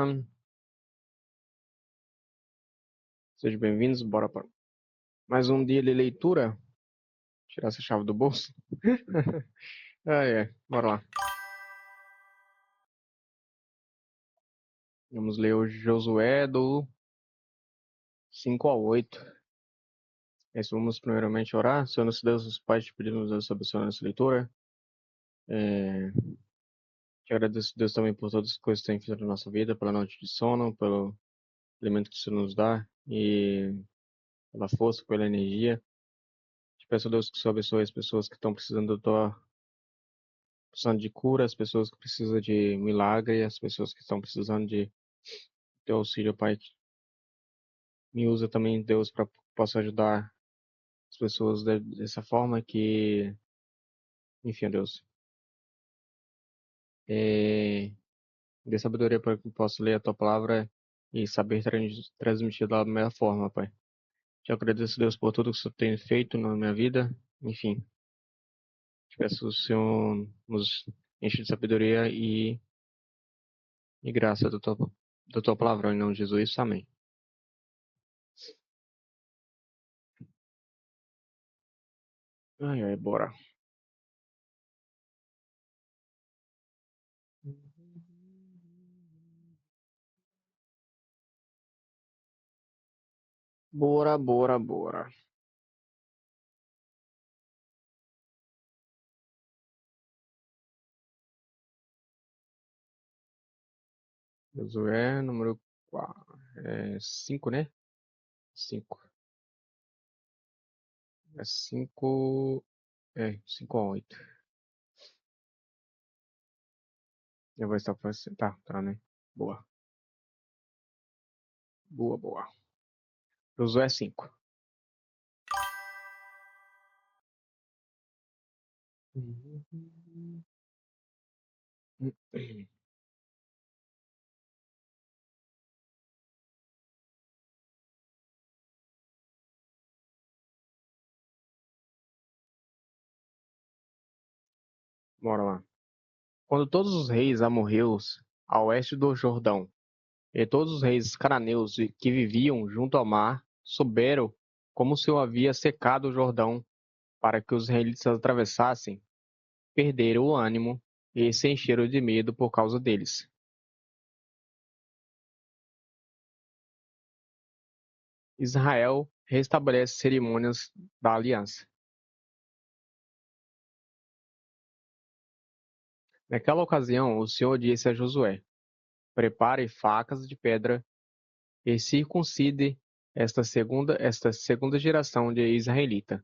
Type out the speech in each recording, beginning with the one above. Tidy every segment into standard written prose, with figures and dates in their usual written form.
Olá, sejam bem-vindos. Bora para mais um dia de leitura. Tirar essa chave do bolso. Bora lá. Vamos ler hoje Josué do 5 ao 8. Vamos primeiramente orar. Senhor nosso Deus, os pais, te pedimos Deus abençoe nessa leitura. Te agradeço, Deus, também por todas as coisas que tem feito na nossa vida, pela noite de sono, pelo alimento que o Senhor nos dá e pela força, pela energia. Te peço, Deus, que o Senhor abençoe as pessoas que estão precisando precisando de cura, as pessoas que precisam de milagre, as pessoas que estão precisando de teu auxílio, Pai. Me usa também, Deus, para possa ajudar as pessoas dessa forma que, enfim, Deus, é, dê sabedoria para que eu possa ler a tua palavra e saber transmitir da melhor forma, Pai. Te agradeço, Deus, por tudo que o Senhor tem feito na minha vida. Enfim, te peço, o Senhor nos enche de sabedoria e graça da tua palavra, em nome de Jesus. Amém. Bora. Bora, bora, bora. Josué, número 5, né? 5. É 5. 5 a 8. Eu vou estar fazendo. Tá, né? Boa. Boa, boa. Josué 5. Bora lá. Quando todos os reis amorreus a oeste do Jordão e todos os reis cananeus que viviam junto ao mar souberam como o Senhor havia secado o Jordão para que os israelitas atravessassem, perderam o ânimo e se encheram de medo por causa deles. Israel restabelece cerimônias da aliança. Naquela ocasião, o Senhor disse a Josué: Prepare facas de pedra e circuncide esta segunda geração de israelita.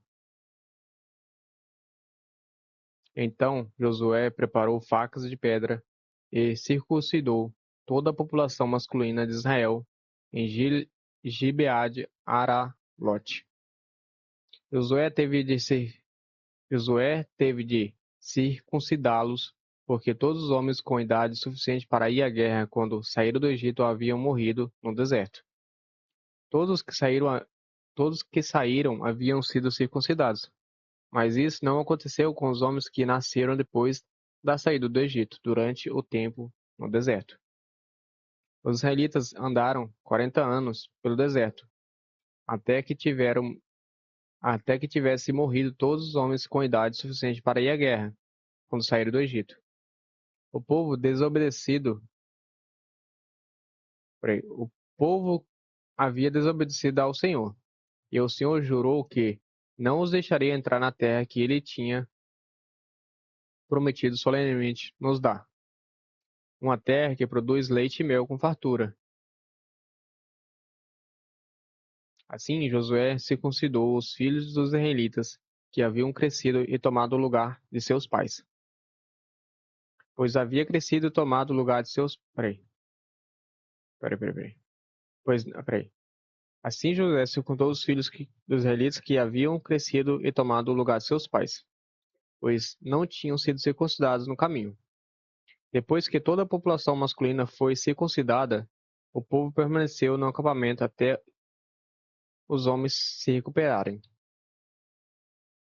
Então Josué preparou facas de pedra e circuncidou toda a população masculina de Israel em Gibeade Aralote. Josué teve de circuncidá-los, porque todos os homens com idade suficiente para ir à guerra quando saíram do Egito haviam morrido no deserto. Todos que saíram haviam sido circuncidados, mas isso não aconteceu com os homens que nasceram depois da saída do Egito, durante o tempo no deserto. Os israelitas andaram 40 anos pelo deserto, até que tivesse morrido todos os homens com idade suficiente para ir à guerra, quando saíram do Egito. O povo desobedecido, o povo havia desobedecido ao Senhor, e o Senhor jurou que não os deixaria entrar na terra que ele tinha prometido solenemente nos dar, uma terra que produz leite e mel com fartura. Assim, Josué circuncidou os filhos dos israelitas que haviam crescido e tomado o lugar de seus pais. Pois havia crescido e tomado o lugar de seus... Peraí. Peraí. Assim José circundou os filhos dos israelitas que haviam crescido e tomado o lugar de seus pais, pois não tinham sido circuncidados no caminho. Depois que toda a população masculina foi circuncidada, o povo permaneceu no acampamento até os homens se recuperarem.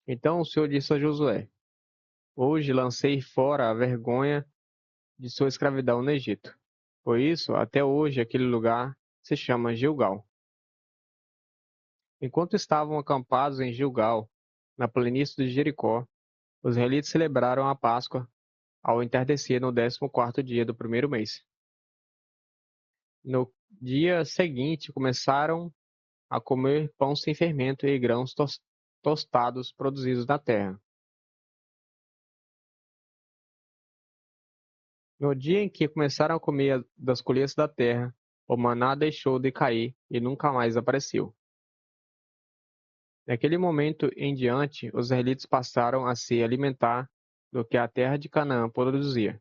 Então o Senhor disse a Josué: Hoje lancei fora a vergonha de sua escravidão no Egito. Por isso, até hoje, aquele lugar se chama Gilgal. Enquanto estavam acampados em Gilgal, na planície de Jericó, os israelitas celebraram a Páscoa ao entardecer no 14º dia do primeiro mês. No dia seguinte, começaram a comer pão sem fermento e grãos tostados produzidos na terra. No dia em que começaram a comer das colheitas da terra, o maná deixou de cair e nunca mais apareceu. Daquele momento em diante, os israelitas passaram a se alimentar do que a terra de Canaã produzia.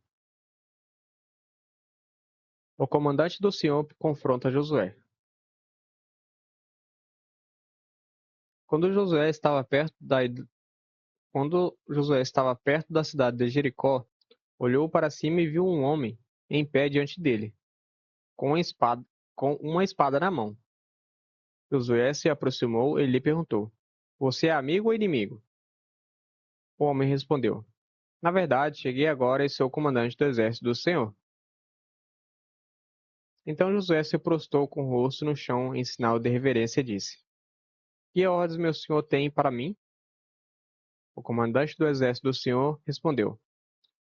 O comandante do Senhor confronta Josué. Quando Josué estava perto da cidade de Jericó, olhou para cima e viu um homem em pé diante dele, com uma espada na mão. Josué se aproximou e lhe perguntou: Você é amigo ou inimigo? O homem respondeu: Na verdade, cheguei agora e sou o comandante do exército do Senhor. Então Josué se prostrou com o rosto no chão em sinal de reverência e disse: Que ordens meu senhor tem para mim? O comandante do exército do Senhor respondeu: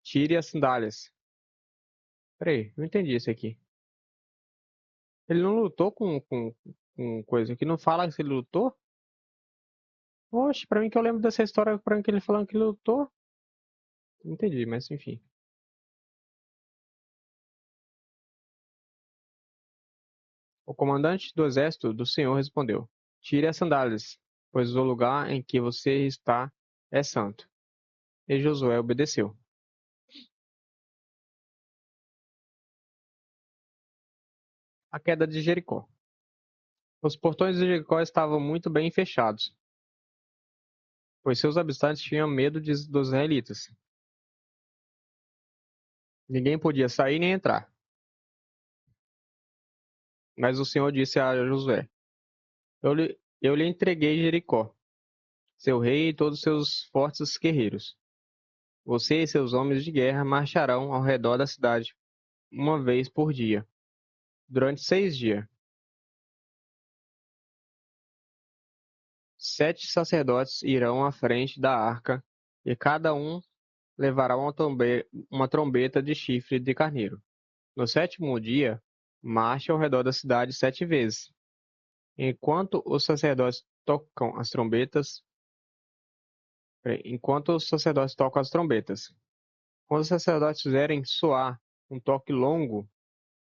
Tire as sandálias. Peraí, não entendi isso aqui. Ele não lutou com coisa que não fala se ele lutou? Oxe, pra mim que eu lembro dessa história, pra mim que ele falando que ele lutou. Não entendi, mas enfim. O comandante do exército do Senhor respondeu: Tire as sandálias, pois o lugar em que você está é santo. E Josué obedeceu. A queda de Jericó. Os portões de Jericó estavam muito bem fechados, pois seus habitantes tinham medo dos israelitas. Ninguém podia sair nem entrar. Mas o Senhor disse a Josué: Eu lhe entreguei Jericó, seu rei e todos seus fortes guerreiros. Você e seus homens de guerra marcharão ao redor da cidade uma vez por dia, durante 6 dias. 7 sacerdotes irão à frente da arca, e cada um levará uma trombeta de chifre de carneiro. No sétimo dia, marche ao redor da cidade 7 vezes. Enquanto os sacerdotes tocam as trombetas. Quando os sacerdotes fizerem soar um toque longo,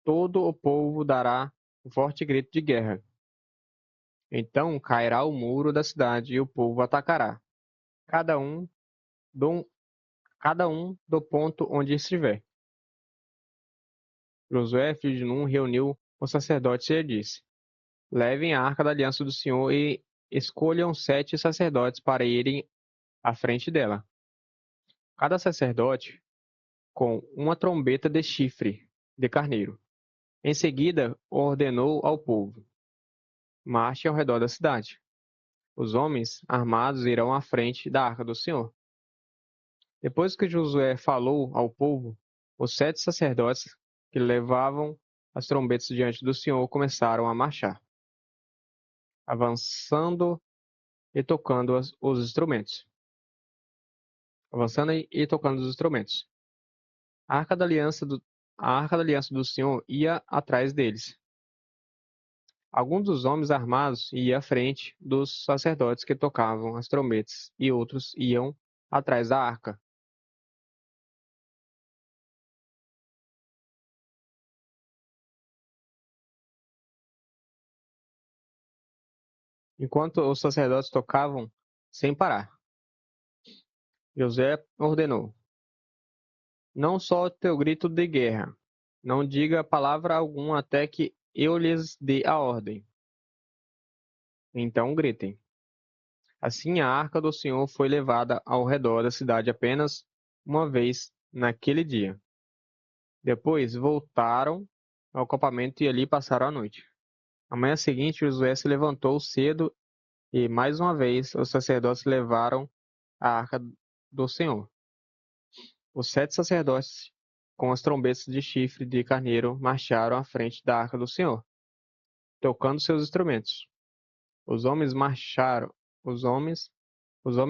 todo o povo dará um forte grito de guerra. Então cairá o muro da cidade e o povo atacará, cada um do, cada um do ponto onde estiver. Josué, filho de Nun, reuniu os sacerdotes e disse: Levem a arca da aliança do Senhor e escolham 7 sacerdotes para irem à frente dela. Cada sacerdote com uma trombeta de chifre de carneiro. Em seguida, ordenou ao povo: Marche ao redor da cidade. Os homens armados irão à frente da arca do Senhor. Depois que Josué falou ao povo, os 7 sacerdotes que levavam as trombetas diante do Senhor começaram a marchar, avançando e tocando os instrumentos. Avançando e tocando os instrumentos. A arca da aliança do Senhor ia atrás deles. Alguns dos homens armados iam à frente dos sacerdotes que tocavam as trombetas, e outros iam atrás da arca. Enquanto os sacerdotes tocavam sem parar, José ordenou: Não solte teu grito de guerra, não diga palavra alguma até que eu lhes dê a ordem. Então gritem. Assim a arca do Senhor foi levada ao redor da cidade apenas uma vez naquele dia. Depois voltaram ao acampamento e ali passaram a noite. Na manhã seguinte, Josué se levantou cedo e, mais uma vez, os sacerdotes levaram a arca do Senhor. Os 7 sacerdotes com as trombetas de chifre de carneiro marcharam à frente da arca do Senhor, tocando seus instrumentos. Os homens marcharam, os homens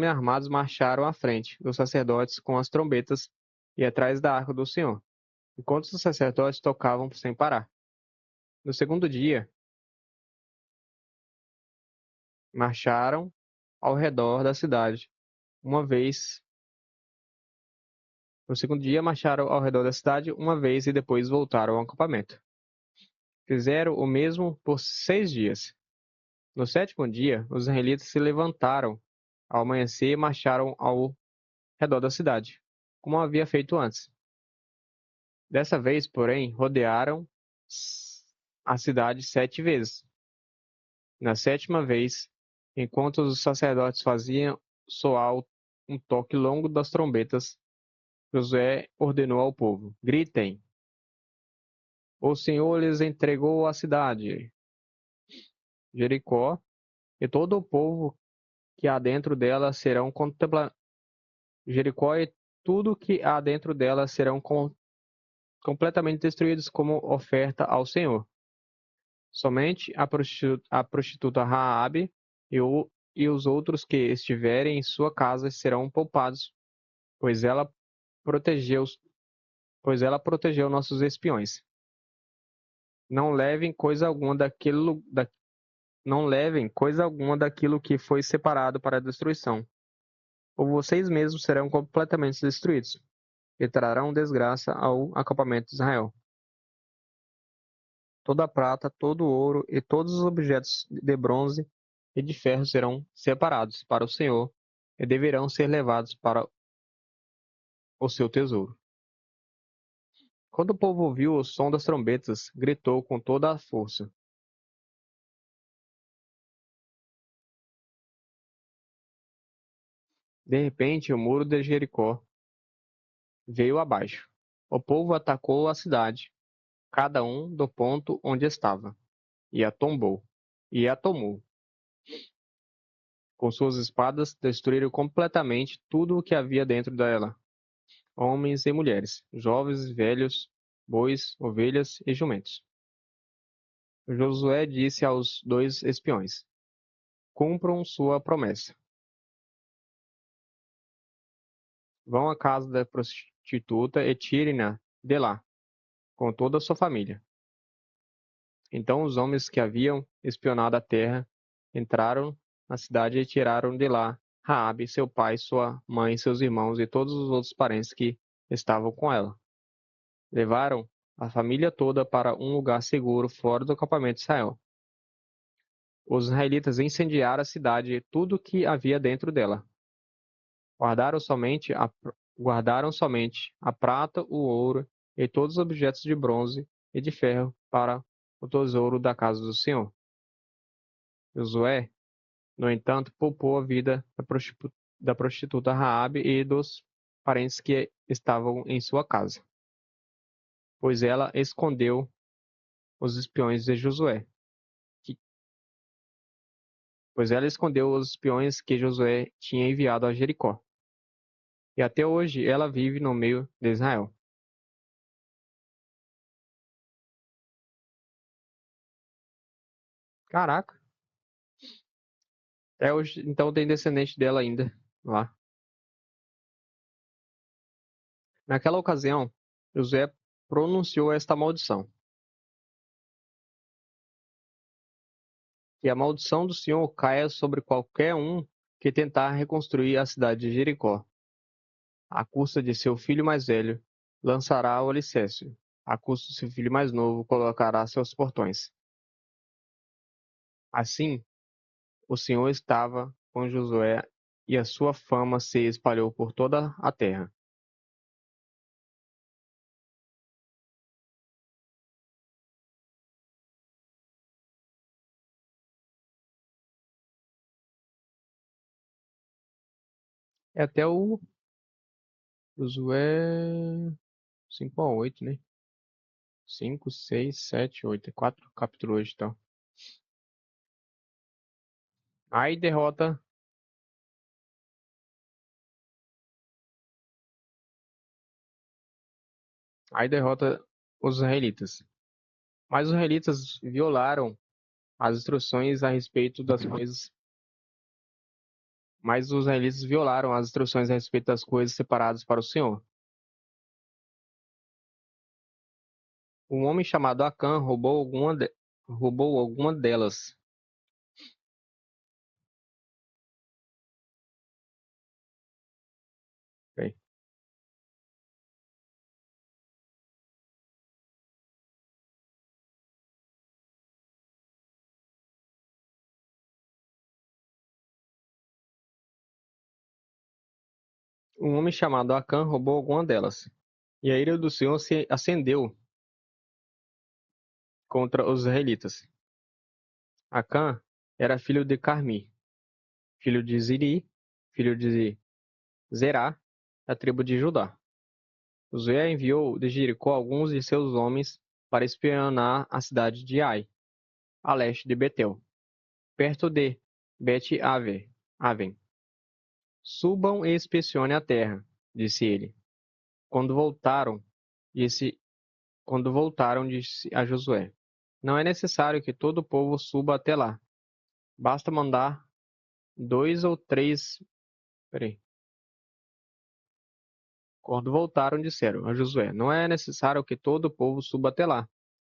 armados marcharam à frente dos sacerdotes com as trombetas e atrás da arca do Senhor, enquanto os sacerdotes tocavam sem parar. No segundo dia, marcharam ao redor da cidade, uma vez. No segundo dia, marcharam ao redor da cidade uma vez e depois voltaram ao acampamento. Fizeram o mesmo por 6 dias. No sétimo dia, os israelitas se levantaram ao amanhecer e marcharam ao redor da cidade, como havia feito antes. Dessa vez, porém, rodearam a cidade 7 vezes. Na sétima vez, enquanto os sacerdotes faziam soar um toque longo das trombetas, Josué ordenou ao povo: gritem! O Senhor lhes entregou a cidade, Jericó, e todo o povo que há dentro dela serão Jericó e tudo que há dentro dela serão completamente destruídos como oferta ao Senhor. Somente a prostituta Raabe e os outros que estiverem em sua casa serão poupados, pois ela protegeu, pois ela protegeu nossos espiões. Não levem coisa alguma não levem coisa alguma daquilo que foi separado para a destruição, ou vocês mesmos serão completamente destruídos, e trarão desgraça ao acampamento de Israel. Toda a prata, todo o ouro e todos os objetos de bronze e de ferro serão separados para o Senhor e deverão ser levados para o seu tesouro. Quando o povo ouviu o som das trombetas, gritou com toda a força. De repente, o muro de Jericó veio abaixo. O povo atacou a cidade, cada um do ponto onde estava, e a tombou, e a tomou. Com suas espadas, destruíram completamente tudo o que havia dentro dela, homens e mulheres, jovens e velhos, bois, ovelhas e jumentos. Josué disse aos 2 espiões: cumpram sua promessa. Vão à casa da prostituta e tirem-na de lá, com toda a sua família. Então os homens que haviam espionado a terra entraram na cidade e tiraram de lá Raabe, seu pai, sua mãe, seus irmãos e todos os outros parentes que estavam com ela. Levaram a família toda para um lugar seguro fora do acampamento de Israel. Os israelitas incendiaram a cidade e tudo que havia dentro dela. Guardaram somente a prata, o ouro e todos os objetos de bronze e de ferro para o tesouro da casa do Senhor. Josué, no entanto, poupou a vida da prostituta Raabe e dos parentes que estavam em sua casa, pois ela escondeu os espiões de Josué. Pois ela escondeu os espiões que Josué tinha enviado a Jericó. E até hoje ela vive no meio de Israel. Caraca, até hoje então tem descendente dela ainda lá. Naquela ocasião, Josué pronunciou esta maldição: que a maldição do Senhor caia sobre qualquer um que tentar reconstruir a cidade de Jericó. À custa de seu filho mais velho, lançará o alicerce. À custa de seu filho mais novo, colocará seus portões. Assim, o Senhor estava com Josué e a sua fama se espalhou por toda a terra. É até o Josué 5 a 8, né? 5, 6, 7, 8. 4 capítulos hoje, então. Aí derrota. Aí derrota os israelitas. Mas os israelitas violaram as instruções a respeito das coisas. Mas os israelitas violaram as instruções a respeito das coisas separadas para o Senhor. Um homem chamado Acã roubou alguma delas. Bem, um homem chamado Acã roubou alguma delas. E a ira do Senhor se acendeu contra os israelitas. Acã era filho de Carmi, filho de Ziri, filho de Zerá, da tribo de Judá. Josué enviou de Jericó alguns de seus homens para espionar a cidade de Ai, a leste de Betel, perto de Bet-Aven. Subam e inspecione a terra, disse ele. Quando voltaram, disse, disse a Josué: Não é necessário que todo o povo suba até lá. Basta mandar dois ou três. Peraí. Quando voltaram, disseram a Josué: Não é necessário que todo o povo suba até lá.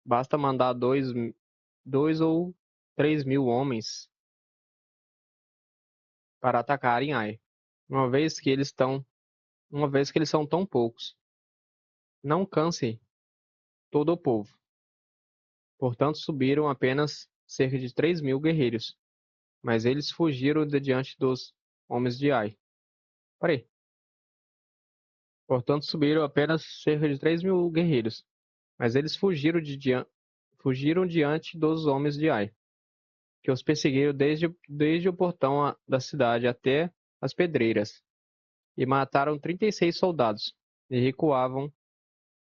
Basta mandar dois ou 3.000 homens para atacarem Ai, uma vez que uma vez que eles são tão poucos. Não canse todo o povo. Portanto, subiram apenas cerca de 3.000 guerreiros, mas eles fugiram de diante dos homens de Ai. Peraí. Portanto, subiram apenas cerca de 3.000 guerreiros, mas eles fugiram diante dos homens de Ai, que os perseguiram desde o portão da cidade até as pedreiras, e mataram 36 soldados, e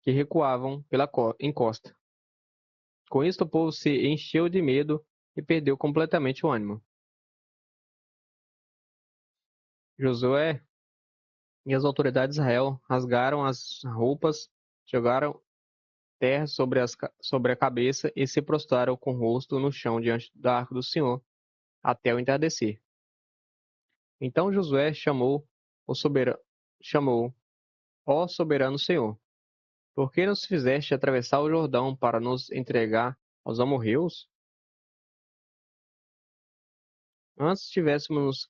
que recuavam pela encosta. Com isto, o povo se encheu de medo e perdeu completamente o ânimo. Josué e as autoridades de Israel rasgaram as roupas, jogaram terra sobre a cabeça e se prostraram com o rosto no chão diante da arca do Senhor até o entardecer. Então Josué chamou, ó soberano Senhor, por que nos fizeste atravessar o Jordão para nos entregar aos amorreus? Antes tivéssemos,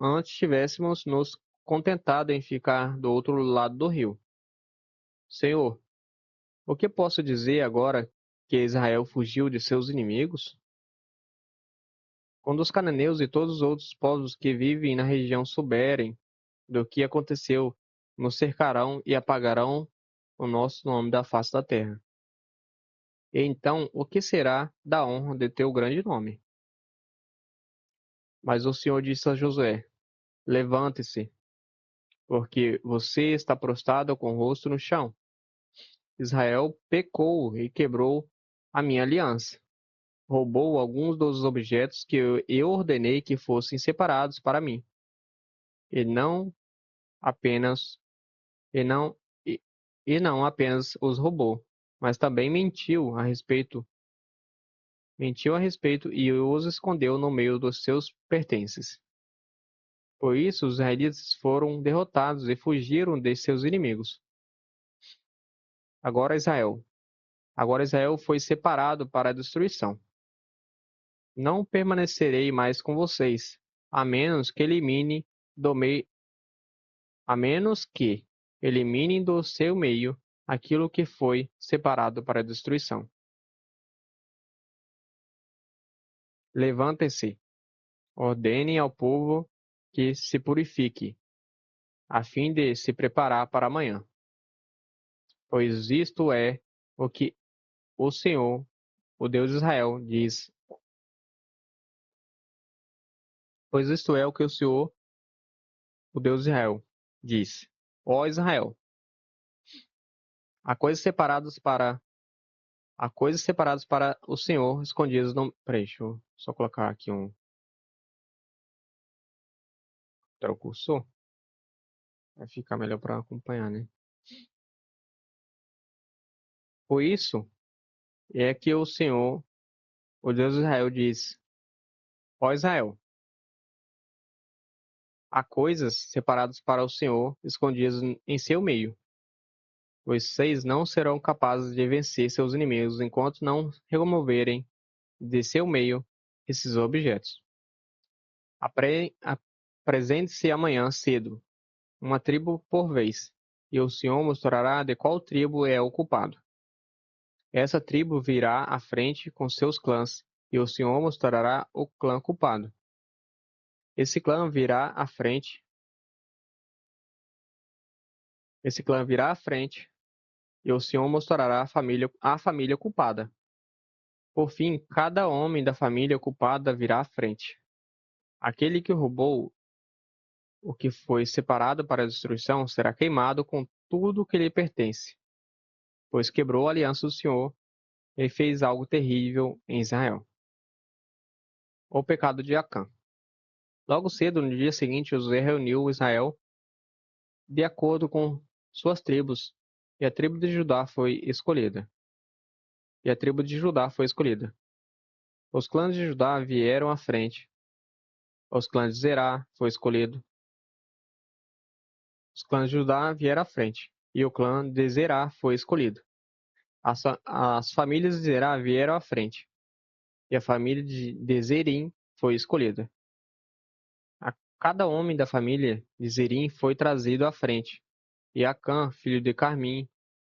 antes tivéssemos nos contentado em ficar do outro lado do rio. Senhor, o que posso dizer agora que Israel fugiu de seus inimigos? Quando os cananeus e todos os outros povos que vivem na região souberem do que aconteceu, nos cercarão e apagarão o nosso nome da face da terra. E então, o que será da honra de teu grande nome? Mas o Senhor disse a Josué: Levante-se, porque você está prostrado com o rosto no chão. Israel pecou e quebrou a minha aliança. Roubou alguns dos objetos que eu ordenei que fossem separados para mim, e não apenas e não e, e não apenas os roubou, mas também mentiu a respeito e os escondeu no meio dos seus pertences. Por isso os israelitas foram derrotados e fugiram de seus inimigos. Agora Israel, agora Israel foi separado para a destruição. Não permanecerei mais com vocês, a menos que elimine do meio a menos que eliminem do seu meio aquilo que foi separado para a destruição. Levantem-se, ordenem ao povo que se purifique, a fim de se preparar para amanhã. Pois isto é o que o Senhor, o Deus de Israel, diz. Pois isto é o que o Senhor, o Deus de Israel, diz. Ó Israel, há coisas separadas o Senhor, escondidas no... Peraí, deixa eu só colocar aqui um cursor. Vai ficar melhor para acompanhar, né? Por isso é que o Senhor, o Deus de Israel, diz: Ó Israel, há coisas separadas para o Senhor, escondidas em seu meio. Vocês não serão capazes de vencer seus inimigos enquanto não removerem de seu meio esses objetos. Apresente-se amanhã cedo, uma tribo por vez, e o Senhor mostrará de qual tribo é o culpado. Essa tribo virá à frente com seus clãs, e o Senhor mostrará o clã culpado. Esse clã virá à frente, e o Senhor mostrará a família culpada. Por fim, cada homem da família culpada virá à frente. Aquele que roubou o que foi separado para a destruição será queimado com tudo o que lhe pertence, pois quebrou a aliança do Senhor e fez algo terrível em Israel. O pecado de Acã. Logo cedo, no dia seguinte, Josué reuniu Israel de acordo com suas tribos, e a tribo de Judá foi escolhida. Os clãs de Judá vieram à frente. Os clãs de Zerá foi escolhido. Os clãs de Judá vieram à frente, e o clã de Zerá foi escolhido. As famílias de Zerá vieram à frente, e a família de Zerim foi escolhida. Cada homem da família de Zerim foi trazido à frente, e Acã, filho de Carmim,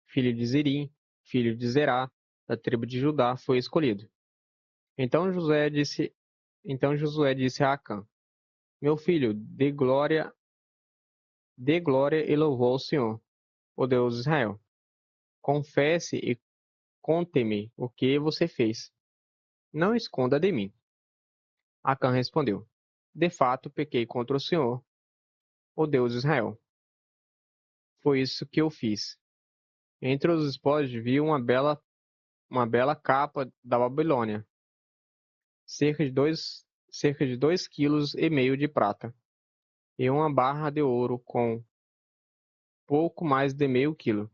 filho de Zerim, filho de Zerá, da tribo de Judá, foi escolhido. Então Josué disse a Acã: Meu filho, dê glória e louvor ao Senhor, o Deus de Israel. Confesse e conte-me o que você fez. Não esconda de mim. Acã respondeu: De fato, pequei contra o Senhor, o Deus de Israel. Foi isso que eu fiz. Entre os espólios vi uma bela capa da Babilônia, cerca de 2,5 kg de prata, e uma barra de ouro com pouco mais de meio quilo.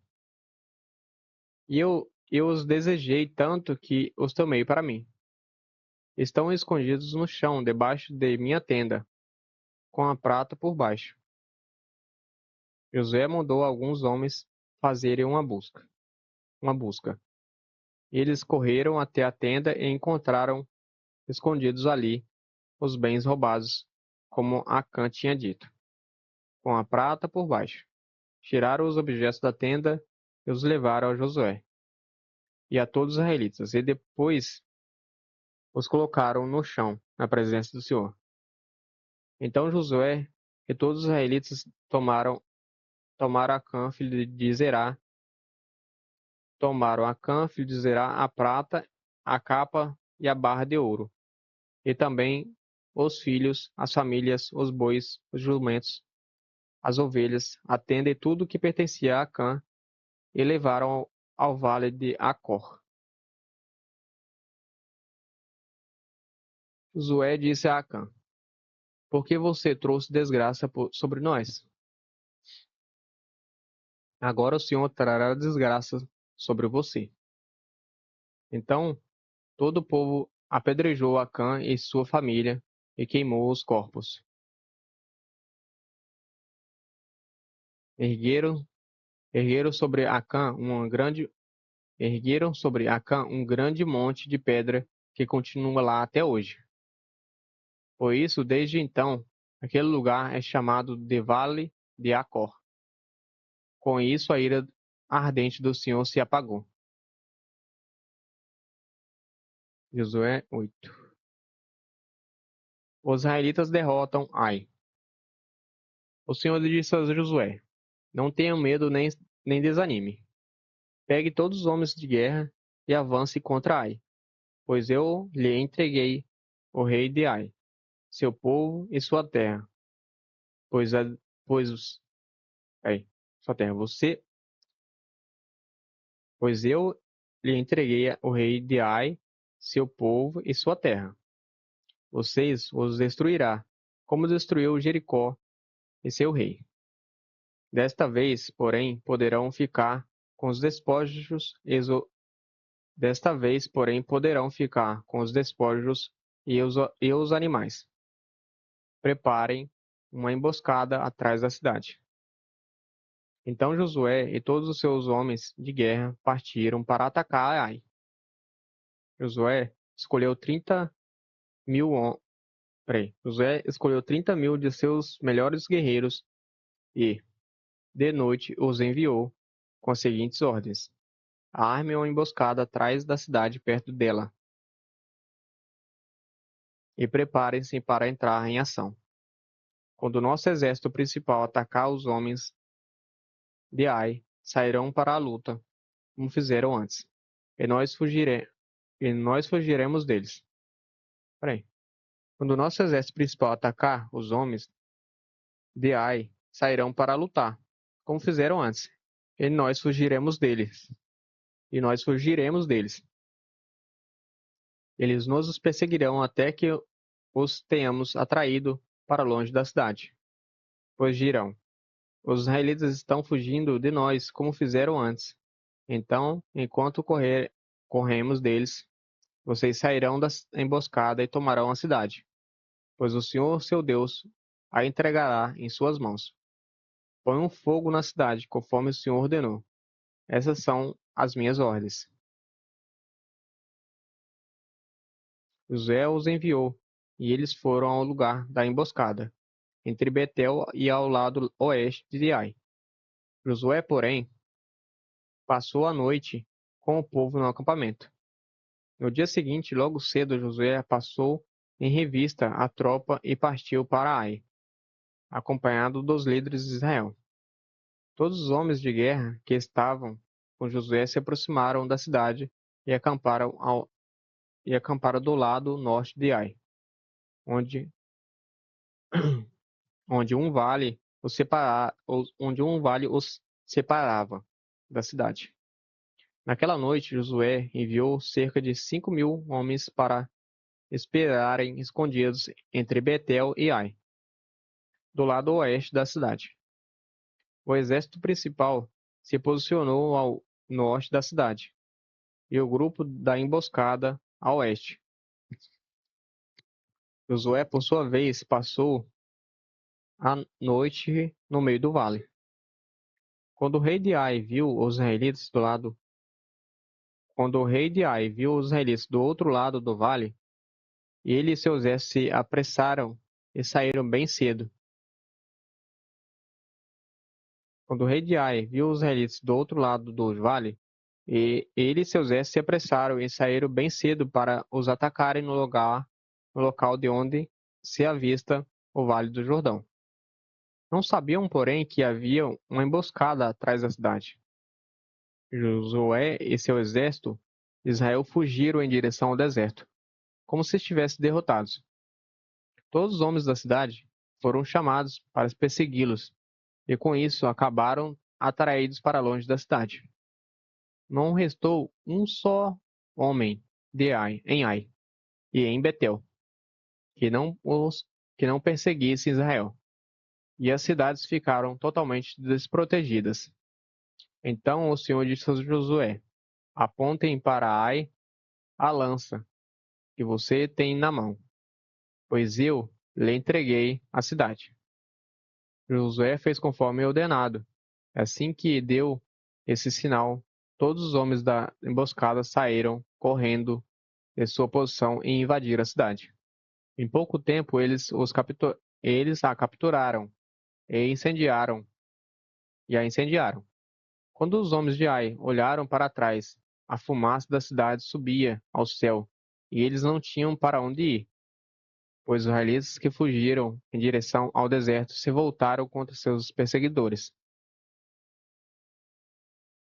E eu os desejei tanto que os tomei para mim. Estão escondidos no chão, debaixo de minha tenda, com a prata por baixo. Josué mandou alguns homens fazerem uma busca. Eles correram até a tenda e encontraram escondidos ali os bens roubados, como Acã tinha dito, com a prata por baixo. Tiraram os objetos da tenda e os levaram a Josué e a todos os israelitas, e depois os colocaram no chão, na presença do Senhor. Então Josué e todos os israelitas tomaram Acã, filho de Zerá, a prata, a capa e a barra de ouro, e também os filhos, as famílias, os bois, os jumentos, as ovelhas, a tenda e tudo que pertencia a Acã, e levaram ao vale de Acor. Josué disse a Acã: Por que você trouxe desgraça sobre nós? Agora o Senhor trará desgraça sobre você. Então todo o povo apedrejou Acã e sua família e queimou os corpos. Ergueram, ergueram sobre Acã um grande monte de pedra que continua lá até hoje. Por isso, desde então, aquele lugar é chamado de Vale de Acor. Com isso, a ira ardente do Senhor se apagou. Josué 8. Os israelitas derrotam Ai. O Senhor disse a Josué: Não tenha medo nem desanime. Pegue todos os homens de guerra e avance contra Ai, pois eu lhe entreguei o rei de Ai, seu povo e sua terra. Pois, a, pois, os- sua terra, pois eu lhe entreguei o rei de Ai, seu povo e sua terra. Vocês os destruirá, como destruiu Jericó e seu rei. Desta vez, porém, poderão ficar com os despojos, desta vez, porém, poderão ficar com os despojos e os animais. Preparem uma emboscada atrás da cidade. Então Josué e todos os seus homens de guerra partiram para atacar Ai. Josué escolheu 30 mil de seus melhores guerreiros e, de noite, os enviou com as seguintes ordens: armem uma emboscada atrás da cidade perto dela e preparem-se para entrar em ação. Quando o nosso exército principal atacar os homens de Ai, sairão para a luta, como fizeram antes, e nós fugiremos deles. Peraí. Quando o nosso exército principal atacar os homens de Ai, sairão para lutar, como fizeram antes, e nós fugiremos deles. E nós fugiremos deles. Eles nos perseguirão até que os tenhamos atraído para longe da cidade. Pois dirão: os israelitas estão fugindo de nós, como fizeram antes. Então, enquanto corremos deles, vocês sairão da emboscada e tomarão a cidade, pois o Senhor, seu Deus, a entregará em suas mãos. Põe um fogo na cidade, conforme o Senhor ordenou. Essas são as minhas ordens. Josué os enviou, e eles foram ao lugar da emboscada, entre Betel e ao lado oeste de Ai. Josué, porém, passou a noite com o povo no acampamento. No dia seguinte, logo cedo, Josué passou em revista a tropa e partiu para Ai, acompanhado dos líderes de Israel. Todos os homens de guerra que estavam com Josué se aproximaram da cidade e acamparam do lado norte de Ai, onde, onde um vale os separava da cidade. Naquela noite, Josué enviou cerca de 5.000 homens para esperarem escondidos entre Betel e Ai, do lado oeste da cidade. O exército principal se posicionou ao norte da cidade, e o grupo da emboscada a oeste. Josué, por sua vez, passou a noite no meio do vale. Quando o rei de Ai viu os israelitas do outro lado do vale, ele e seus exércitos se apressaram e saíram bem cedo. Quando o rei de Ai viu os israelitas do outro lado do vale, e ele e seus exércitos se apressaram e saíram bem cedo para os atacarem no local de onde se avista o Vale do Jordão. Não sabiam, porém, que havia uma emboscada atrás da cidade. Josué e seu exército de Israel fugiram em direção ao deserto, como se estivessem derrotados. Todos os homens da cidade foram chamados para persegui-los, e com isso acabaram atraídos para longe da cidade. Não restou um só homem em Ai e em Betel, que não perseguisse Israel, e as cidades ficaram totalmente desprotegidas. Então o Senhor disse a Josué: apontem para Ai a lança que você tem na mão, pois eu lhe entreguei a cidade. Josué fez conforme ordenado. Assim que deu esse sinal, todos os homens da emboscada saíram correndo de sua posição e invadiram a cidade. Em pouco tempo eles a capturaram e a incendiaram. Quando os homens de Ai olharam para trás, a fumaça da cidade subia ao céu, e eles não tinham para onde ir, pois os israelitas que fugiram em direção ao deserto se voltaram contra seus perseguidores.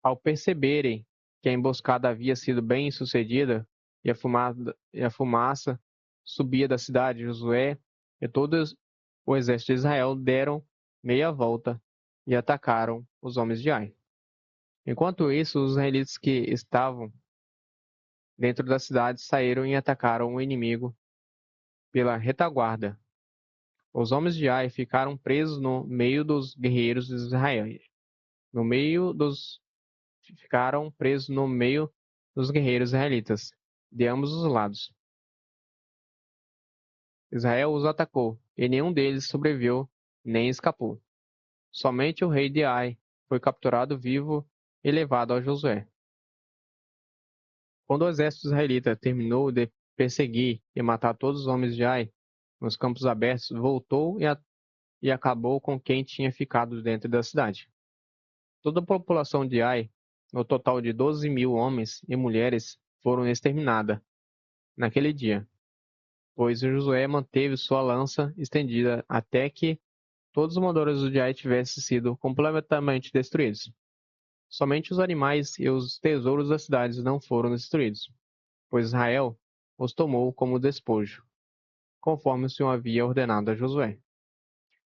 Ao perceberem que a emboscada havia sido bem sucedida e a fumaça subia da cidade, Josué e todo o exército de Israel deram meia volta e atacaram os homens de Ai. Enquanto isso, os israelitas que estavam dentro da cidade saíram e atacaram o inimigo pela retaguarda. Os homens de Ai ficaram presos no meio dos guerreiros de Israel, no meio dos ficaram presos no meio dos guerreiros israelitas, de ambos os lados. Israel os atacou, e nenhum deles sobreviveu nem escapou. Somente o rei de Ai foi capturado vivo e levado a Josué. Quando o exército israelita terminou de perseguir e matar todos os homens de Ai nos campos abertos, voltou e acabou com quem tinha ficado dentro da cidade. Toda a população de Ai, no total de 12.000 homens e mulheres, foram exterminada naquele dia, pois Josué manteve sua lança estendida até que todos os moradores de Ai tivessem sido completamente destruídos. Somente os animais e os tesouros das cidades não foram destruídos, pois Israel os tomou como despojo, conforme o Senhor havia ordenado a Josué.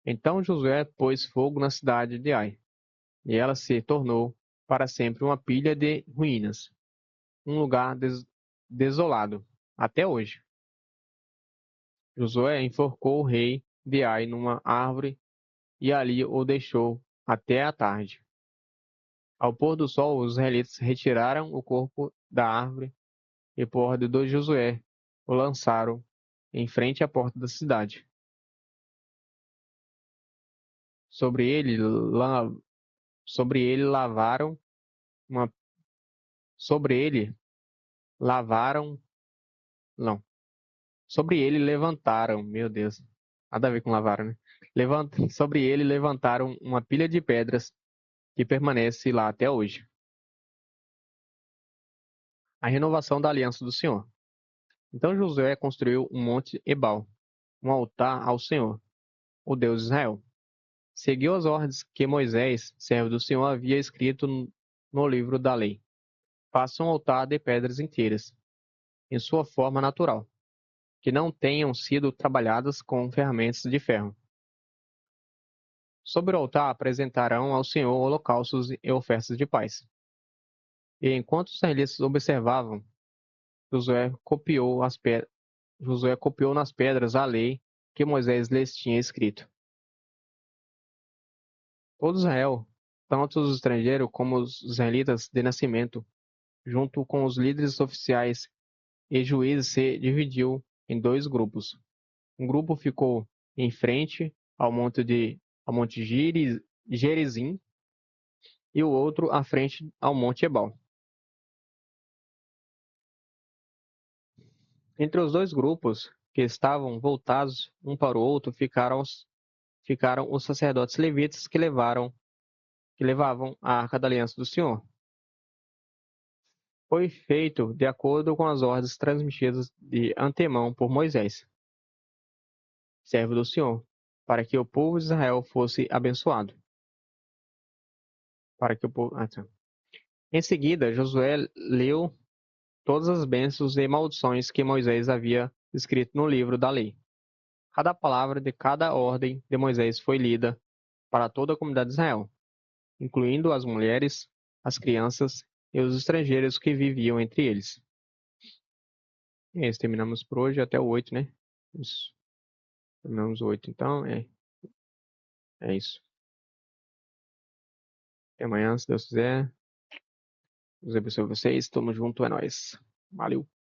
Então Josué pôs fogo na cidade de Ai, e ela se tornou para sempre uma pilha de ruínas, um lugar desolado, até hoje. Josué enforcou o rei de Ai numa árvore e ali o deixou até a tarde. Ao pôr do sol, os israelitas retiraram o corpo da árvore e, por ordem de Josué, o lançaram em frente à porta da cidade. Sobre ele, sobre ele lavaram uma, sobre ele lavaram, não, sobre ele levantaram, meu Deus, nada a ver com lavaram, né? Sobre ele levantaram uma pilha de pedras que permanece lá até hoje. A renovação da aliança do Senhor. Então Josué construiu um monte Ebal, um altar ao Senhor, o Deus de Israel. Seguiu as ordens que Moisés, servo do Senhor, havia escrito no livro da lei. Faça um altar de pedras inteiras, em sua forma natural, que não tenham sido trabalhadas com ferramentas de ferro. Sobre o altar apresentarão ao Senhor holocaustos e ofertas de paz. E enquanto os israelitas observavam, Josué Josué copiou nas pedras a lei que Moisés lhes tinha escrito. Todo Israel, tanto os estrangeiros como os israelitas de nascimento, junto com os líderes oficiais e juízes, se dividiu em dois grupos. Um grupo ficou em frente ao monte Gerizim e o outro à frente ao monte Ebal. Entre os dois grupos, que estavam voltados um para o outro, ficaram os sacerdotes levitas que levavam a Arca da Aliança do Senhor. Foi feito de acordo com as ordens transmitidas de antemão por Moisés, servo do Senhor, para que o povo de Israel fosse abençoado. Para que o povo... Em seguida, Josué leu todas as bênçãos e maldições que Moisés havia escrito no livro da lei. Cada palavra de cada ordem de Moisés foi lida para toda a comunidade de Israel, incluindo as mulheres, as crianças e os estrangeiros que viviam entre eles. E é isso, terminamos por hoje até o 8, né? Isso. Terminamos o 8, então é isso. Até amanhã, se Deus quiser. Deus abençoe vocês. Tamo junto, é nóis. Valeu.